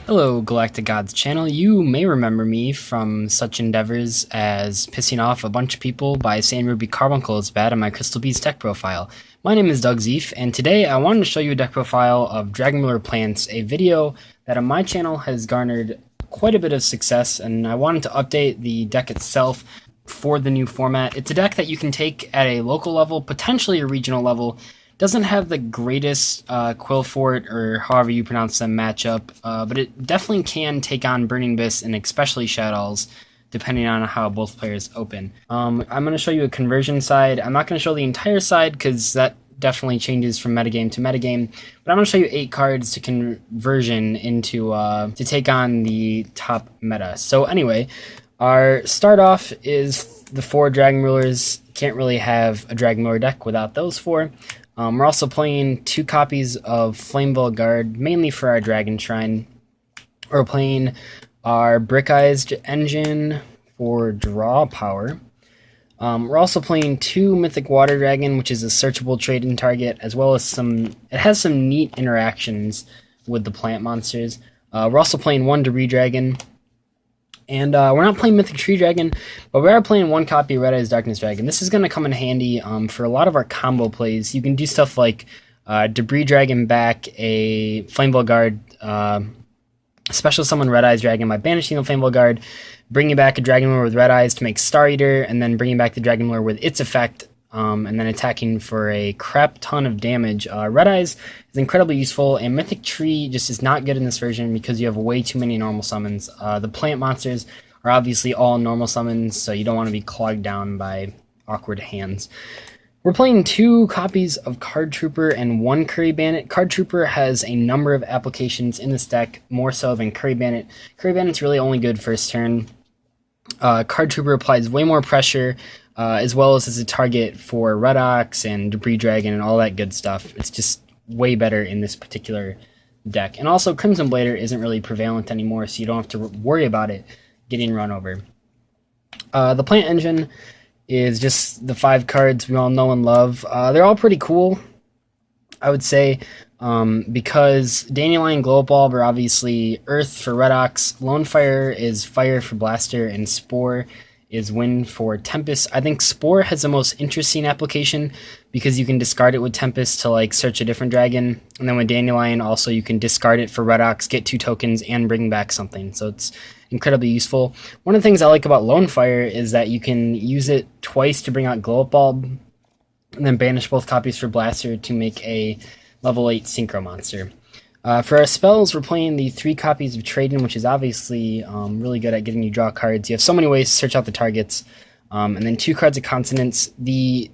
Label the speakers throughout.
Speaker 1: Hello, GalacticGod's channel. You may remember me from such endeavors as pissing off a bunch of people by saying Ruby Carbuncle is bad on my Crystal Bees deck profile. My name is Dzeeff, and today I wanted to show you a deck profile of Dragonmuller plants, a video that on my channel has garnered quite a bit of success, and I wanted to update the deck itself for the new format. It's a deck that you can take at a local level, potentially a regional level. Doesn't have the greatest Quillfort, or however you pronounce them, matchup, but it definitely can take on Burning Abyss and especially Shadows, depending on how both players open. I'm going to show you a conversion side. I'm not going to show the entire side because that definitely changes from metagame to metagame, but I'm going to show you 8 cards to conversion into to take on the top meta. So anyway, our start off is the 4 Dragonmullers. Can't really have a Dragonmuller deck without those 4. We're also playing 2 copies of Flamevell Guard, mainly for our Dragon Shrine. We're playing our Brick Eyes engine for draw power. We're also playing 2 Mythic Water Dragon, which is a searchable trade-in target, as well as it has some neat interactions with the plant monsters. We're also playing 1 Debris Dragon. And we're not playing Mythic Tree Dragon, but we are playing 1 copy of Red Eyes Darkness Dragon. This is going to come in handy for a lot of our combo plays. You can do stuff like Debris Dragon back a Flamevell Guard, special summon Red Eyes Dragon by banishing the Flamevell Guard, bringing back a Dragonlord with Red Eyes to make Star Eater, and then bringing back the Dragonlord with its effect, and then attacking for a crap ton of damage. Red Eyes is incredibly useful, and Mythic Tree just is not good in this version because you have way too many normal summons. The plant monsters are obviously all normal summons, so you don't want to be clogged down by awkward hands. We're playing 2 copies of Card Trooper and 1 Curry Bandit. Card Trooper has a number of applications in this deck, more so than Curry Bandit. Curry Bandit's really only good first turn. Card Trooper applies way more pressure, as well as a target for Red Ox and Debris Dragon and all that good stuff. It's just way better in this particular deck. And also, Crimson Blader isn't really prevalent anymore, so you don't have to worry about it getting run over. The Plant Engine is just the 5 cards we all know and love. They're all pretty cool, I would say, because Dandelion Glow Bulb are obviously Earth for Red Ox, Lone Fire is Fire for Blaster, and Spore is Wind for Tempest. I think Spore has the most interesting application because you can discard it with Tempest to like search a different dragon, and then with Dandelion also you can discard it for Red Ox, get 2 tokens, and bring back something. So it's incredibly useful. One of the things I like about Lone Fire is that you can use it twice to bring out Glow Up Bulb, and then banish both copies for Blaster to make a level 8 Synchro monster. For our spells, we're playing the 3 copies of Trade-In, which is obviously really good at getting you draw cards. You have so many ways to search out the targets. And then 2 cards of Consonants. The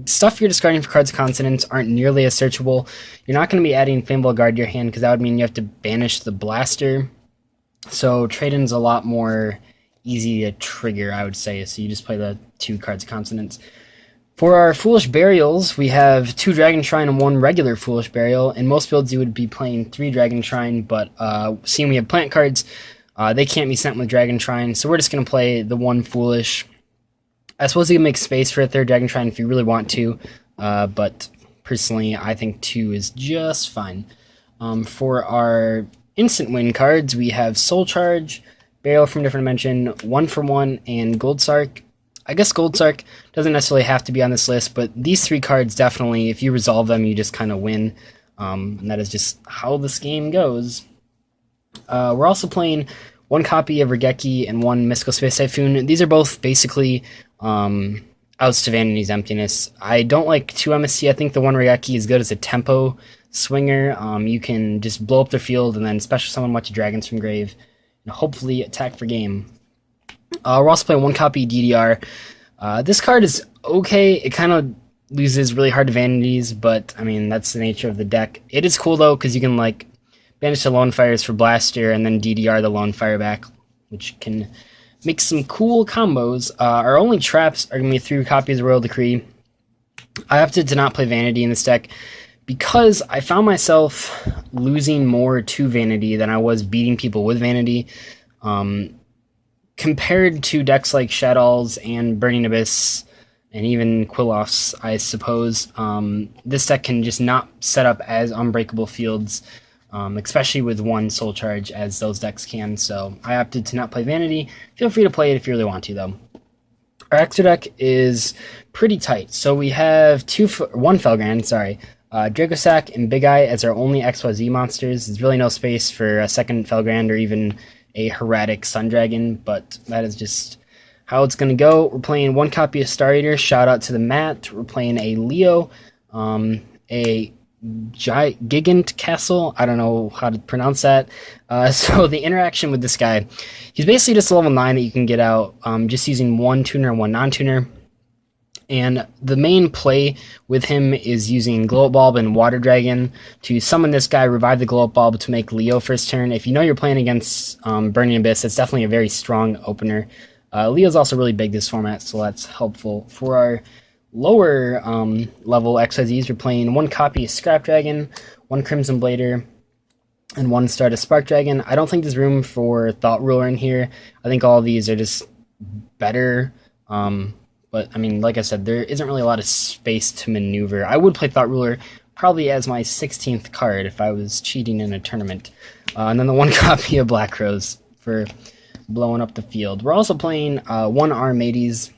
Speaker 1: stuff you're discarding for cards of Consonants aren't nearly as searchable. You're not going to be adding Flamevell Guard to your hand because that would mean you have to banish the Blaster. So Trade-In's a lot more easy to trigger, I would say. So you just play the 2 cards of Consonants. For our Foolish Burials, we have 2 Dragon Shrine and 1 regular Foolish Burial. In most builds, you would be playing 3 Dragon Shrine, but seeing we have plant cards, they can't be sent with Dragon Shrine, so we're just going to play the 1 Foolish. I suppose you can make space for a 3rd Dragon Shrine if you really want to, but personally, I think 2 is just fine. For our instant win cards, we have Soul Charge, Burial from Different Dimension, 1 for 1, and Gold Sark. I guess Gold Sark doesn't necessarily have to be on this list, but these 3 cards definitely, if you resolve them, you just kind of win. And that is just how this game goes. We're also playing 1 copy of Regeki and 1 Mystical Space Typhoon. These are both basically outs to Vanity's Emptiness. I don't like 2 MSC. I think the 1 Regeki is good as a tempo swinger. You can just blow up their field and then special summon a bunch of dragons from grave and hopefully attack for game. We're also playing 1 copy DDR. This card is okay. It kind of loses really hard to Vanities, but I mean, that's the nature of the deck. It is cool though, because you can like banish the Lone Fires for Blaster and then DDR the Lone Fire back, which can make some cool combos. Our only traps are going to be 3 copies of Royal Decree. I opted to not play Vanity in this deck because I found myself losing more to Vanity than I was beating people with Vanity. Compared to decks like Shadows and Burning Abyss and even Quilloths, I suppose, this deck can just not set up as unbreakable fields especially with one soul charge as those decks can. So I opted to not play Vanity. Feel free to play it if you really want to, though. Our extra deck is pretty tight. So we have one Felgrand, Dracosac and Big Eye as our only XYZ monsters. There's really no space for a second Felgrand or even a Heretic Sun Dragon, but that is just how it's going to go. We're playing one copy of Star Eater. Shout out to the Matt. We're playing a Leo, a Gigant Castle. I don't know how to pronounce that. So the interaction with this guy, he's basically just a level 9 that you can get out just using one tuner and one non-tuner. And the main play with him is using Glow Up Bulb and Water Dragon to summon this guy, revive the Glow Up Bulb to make Leo first turn. If you know you're playing against Burning Abyss, it's definitely a very strong opener. Leo's also really big this format, so that's helpful. For our lower level XYZs, we're playing one copy of Scrap Dragon, one Crimson Blader, and one Stardust Spark Dragon. I don't think there's room for Thought Ruler in here. I think all of these are just better. But, I mean, like I said, there isn't really a lot of space to maneuver. I would play Thought Ruler probably as my 16th card if I was cheating in a tournament. And then the one copy of Black Rose for blowing up the field. We're also playing one Armades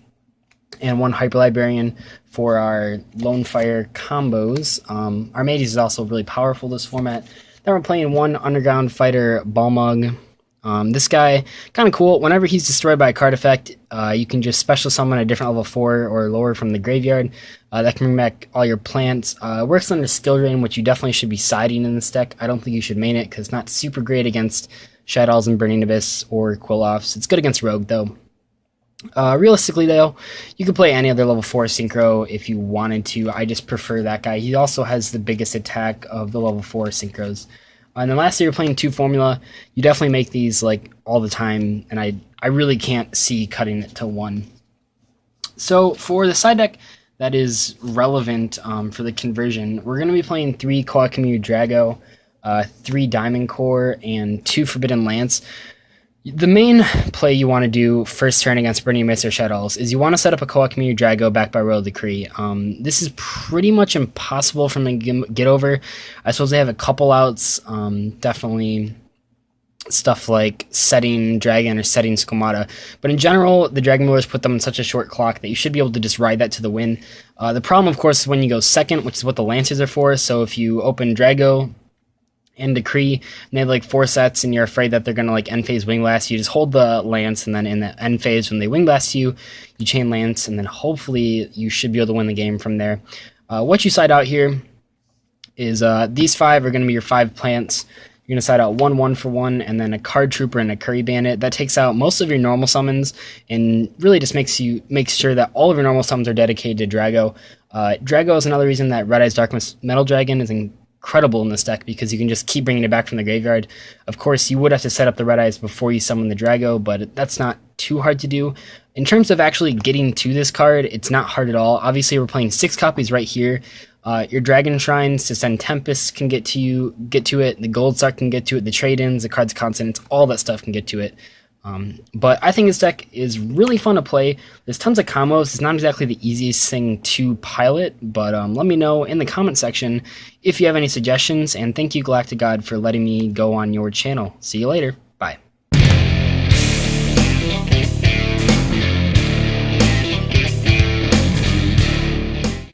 Speaker 1: and one Hyper Librarian for our Lone Fire combos. Armades is also really powerful this format. Then we're playing one Underground Fighter Balmug. This guy, kind of cool. Whenever he's destroyed by a card effect, you can just special summon a different level 4 or lower from the graveyard. That can bring back all your plants. Works under Skill Drain, which you definitely should be siding in this deck. I don't think you should main it because it's not super great against Shadows and Burning Abyss or Quill-Offs. It's good against Rogue, though. Realistically, though, you could play any other level 4 Synchro if you wanted to. I just prefer that guy. He also has the biggest attack of the level 4 Synchros. And then lastly, you're playing 2 Formula. You definitely make these like all the time, and I really can't see cutting it to 1. So for the side deck that is relevant for the conversion, we're going to be playing 3 Koakemu Drago, 3 Diamond Core, and 2 Forbidden Lance. The main play you want to do first turn against Burning Abyss or Shadows is you want to set up a Koakemu Drago backed by Royal Decree. This is pretty much impossible from a get over. I suppose they have a couple outs, definitely stuff like setting Dragon or setting Skomata. But in general, the Dragon Lords put them in such a short clock that you should be able to just ride that to the win. The problem, of course, is when you go second, which is what the Lancers are for. So if you open Drago and Decree, and they have like 4 sets, and you're afraid that they're gonna like end phase wing blast, you just hold the Lance, and then in the end phase when they wing blast you, you chain Lance, and then hopefully you should be able to win the game from there. What you side out here is these 5 are gonna be your 5 plants. You're gonna side out 1/1 for 1, and then a Card Trooper and a Curry Bandit. That takes out most of your normal summons, and really just makes sure that all of your normal summons are dedicated to Drago. Drago is another reason that Red Eyes Dark Metal Dragon is incredible in this deck, because you can just keep bringing it back from the graveyard. Of course, you would have to set up the Red Eyes before you summon the Drago, but that's not too hard to do. In terms of actually getting to this card, it's not hard at all. Obviously, we're playing 6 copies right here. Your Dragon Shrines to send Tempest can get to it. The Gold Sark can get to it. The Trade-ins, the Cards of Consonance, all that stuff can get to it. But I think this deck is really fun to play. There's tons of combos. It's not exactly the easiest thing to pilot, but let me know in the comment section if you have any suggestions, and thank you, GalacticGod, for letting me go on your channel. See you later.